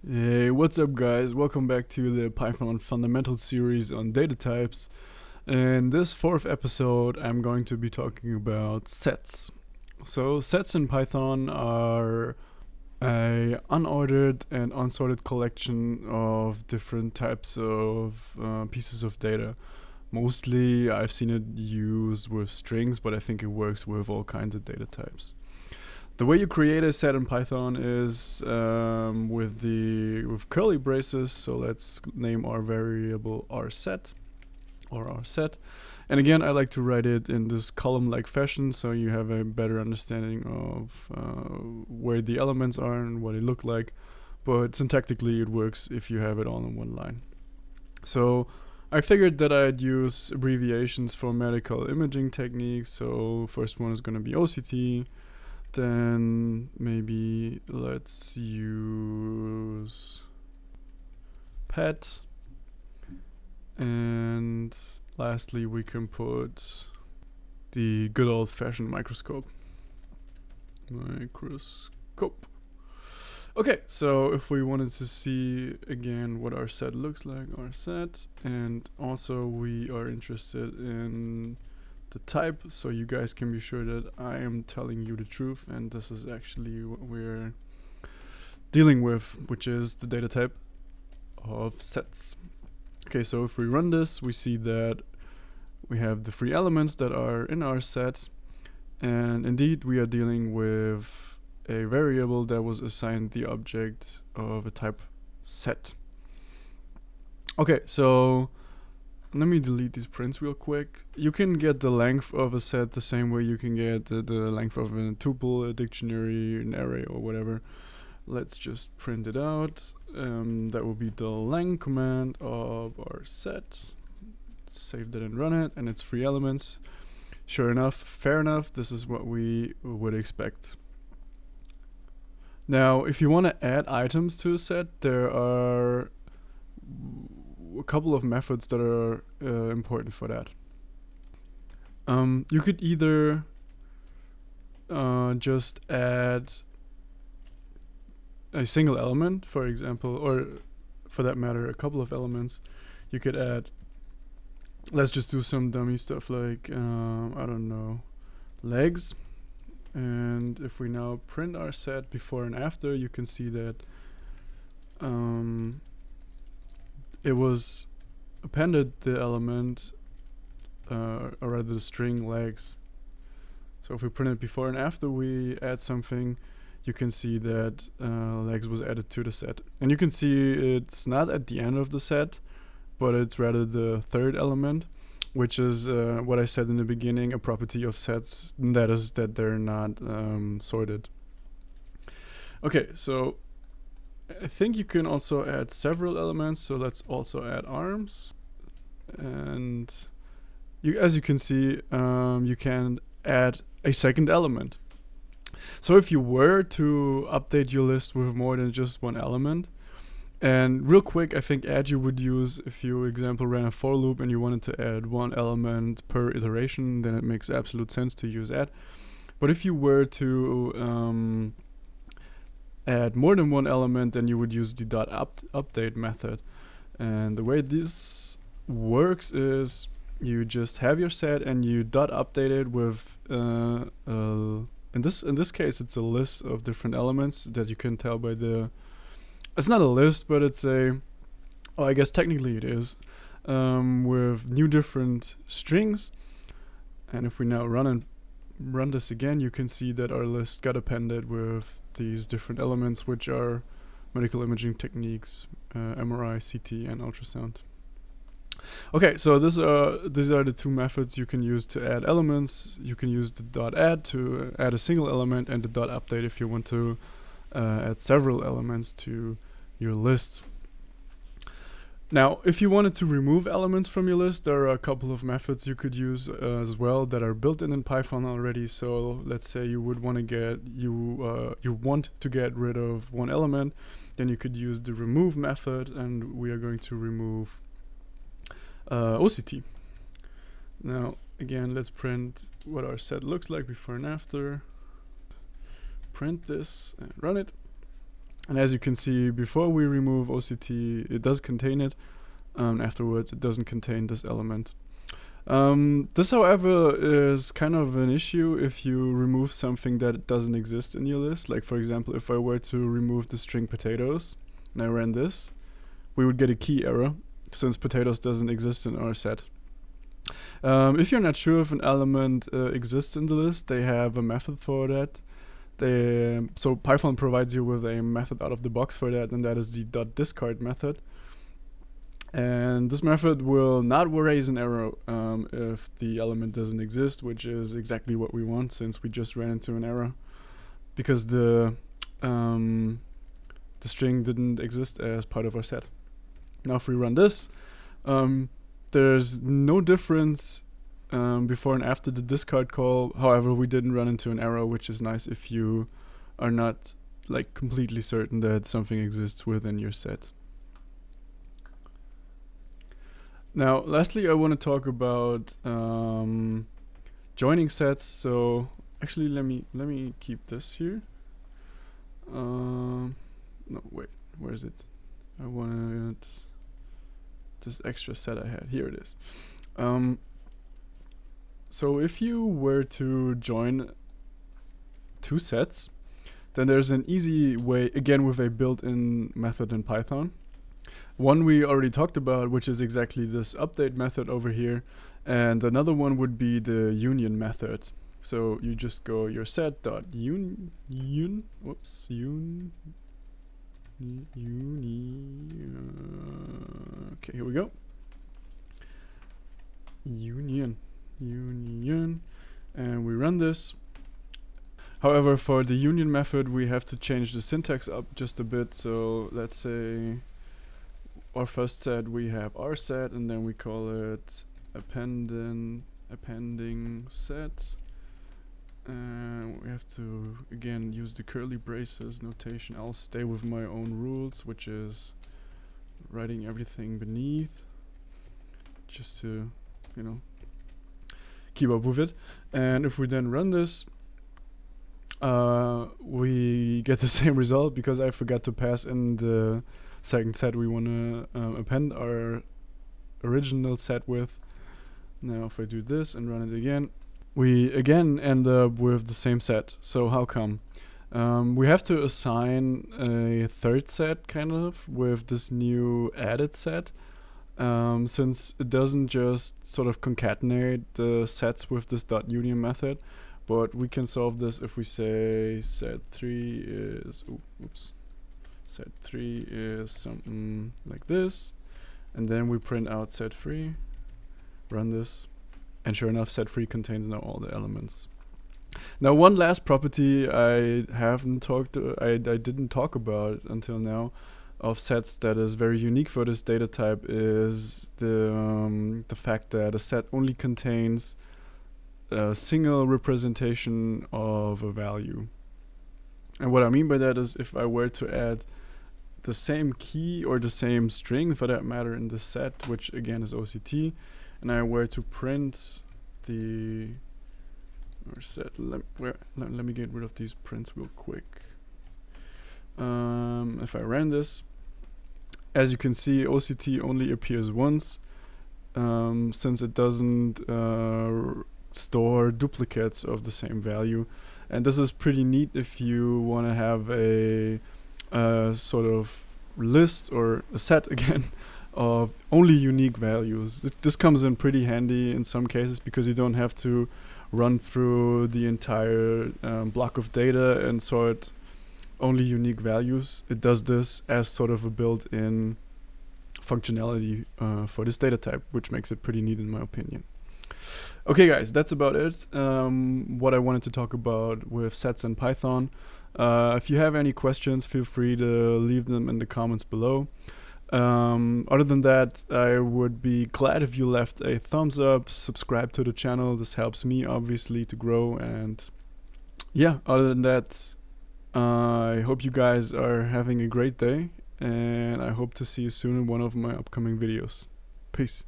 Hey, what's up guys? Welcome back to the Python Fundamentals series on data types. In this fourth episode, I'm going to be talking about sets. So sets in Python are a unordered and unsorted collection of different types of pieces of data. Mostly I've seen it used with strings, but I think it works with all kinds of data types. The way you create a set in Python is with curly braces. So let's name our variable rset or rset. And again, I like to write it in this column-like fashion, so you have a better understanding of where the elements are and what they look like. But syntactically, it works if you have it all in one line. So I figured that I'd use abbreviations for medical imaging techniques. So first one is going to be OCT. Then maybe let's use PET. And lastly, we can put the good old-fashioned microscope. Okay, so if we wanted to see again what our set looks like, our set, and also we are interested in the type, so you guys can be sure that I am telling you the truth and this is actually what we're dealing with, which is the data type of sets. Okay, so if we run this, we see that we have the three elements that are in our set, and indeed we are dealing with a variable that was assigned the object of a type set. Okay, so let me delete these prints real quick. You can get the length of a set the same way you can get the length of a tuple, a dictionary, an array, or whatever. Let's just print it out. That will be the lang command of our set. Save that and run it, and it's three elements. Sure enough, fair enough, this is what we would expect. Now, if you want to add items to a set, there are a couple of methods that are important for that. You could either just add a single element, for example, or for that matter, a couple of elements. You could add, let's just do some dummy stuff like, I don't know, legs. And if we now print our set before and after, you can see that it was appended the element, or rather the string legs. So if we print it before and after we add something, you can see that legs was added to the set. And you can see it's not at the end of the set, but it's rather the third element, which is what I said in the beginning, a property of sets, and that is that they're not sorted. Okay, so I think you can also add several elements, so let's also add arms. And as you can see, you can add a second element. So if you were to update your list with more than just one element, and real quick, I think add you would use if you, example, ran a for loop and you wanted to add one element per iteration, then it makes absolute sense to use add. But if you were to add more than one element, then you would use the .update method. And the way this works is you just have your set and you .update it with in this case it's a list of different elements that you can tell by the. It's not a list, but it's I guess technically it is, with new different strings. And if we now run this again, you can see that our list got appended with these different elements, which are medical imaging techniques, MRI, CT, and ultrasound. Okay, so these are the two methods you can use to add elements. You can use the .add to add a single element, and the .update if you want to add several elements to your list. Now, if you wanted to remove elements from your list, there are a couple of methods you could use as well that are built in Python already. So let's say you would want to get rid of one element, then you could use the remove method, and we are going to remove OCT. Now, again, let's print what our set looks like before and after. Print this and run it. And as you can see, before we remove OCT, it does contain it. Afterwards, it doesn't contain this element. This, however, is kind of an issue if you remove something that doesn't exist in your list. Like, for example, if I were to remove the string potatoes and I ran this, we would get a key error since potatoes doesn't exist in our set. If you're not sure if an element exists in the list, they have a method for that. So Python provides you with a method out of the box for that, and that is the .discard method. And this method will not raise an error if the element doesn't exist, which is exactly what we want since we just ran into an error because the string didn't exist as part of our set. Now if we run this, there's no difference before and after the discard call. However, we didn't run into an error, which is nice if you are not like completely certain that something exists within your set. Now, lastly, I want to talk about joining sets. So actually, let me keep this here. No, wait, where is it? I wanted this extra set I had. Here it is. So if you were to join two sets, then there's an easy way, again with a built-in method in Python. One we already talked about, which is exactly this update method over here, and another one would be the union method. So you just go your set dot uni. Okay, here we go. Union, and we run this. However, for the union method, we have to change the syntax up just a bit. So let's say our first set, we have our set, and then we call it appending set. And we have to again use the curly braces notation. I'll stay with my own rules, which is writing everything beneath, just to, you know, keep up with it. And if we then run this, we get the same result because I forgot to pass in the second set we want to append our original set with. Now if I do this and run it again, we again end up with the same set. So how come? We have to assign a third set kind of with this new added set, since it doesn't just sort of concatenate the sets with this .union method, but we can solve this if we say set3 is set3 is something like this, and then we print out set3, run this, and sure enough set3 contains now all the elements. Now one last property I didn't talk about until now of sets that is very unique for this data type is the fact that a set only contains a single representation of a value. And what I mean by that is if I were to add the same key or the same string for that matter in the set, which again is OCT, and I were to print the set, let me get rid of these prints real quick. If I ran this, as you can see, OCT only appears once, since it doesn't store duplicates of the same value. And this is pretty neat if you want to have a sort of list or a set again of only unique values. This comes in pretty handy in some cases because you don't have to run through the entire block of data and sort only unique values. It does this as sort of a built-in functionality for this data type, which makes it pretty neat in my opinion. Okay guys, that's about it. What I wanted to talk about with sets in Python. If you have any questions, feel free to leave them in the comments below. Other than that, I would be glad if you left a thumbs up, subscribe to the channel. This helps me obviously to grow. And yeah, other than that, I hope you guys are having a great day, and I hope to see you soon in one of my upcoming videos. Peace.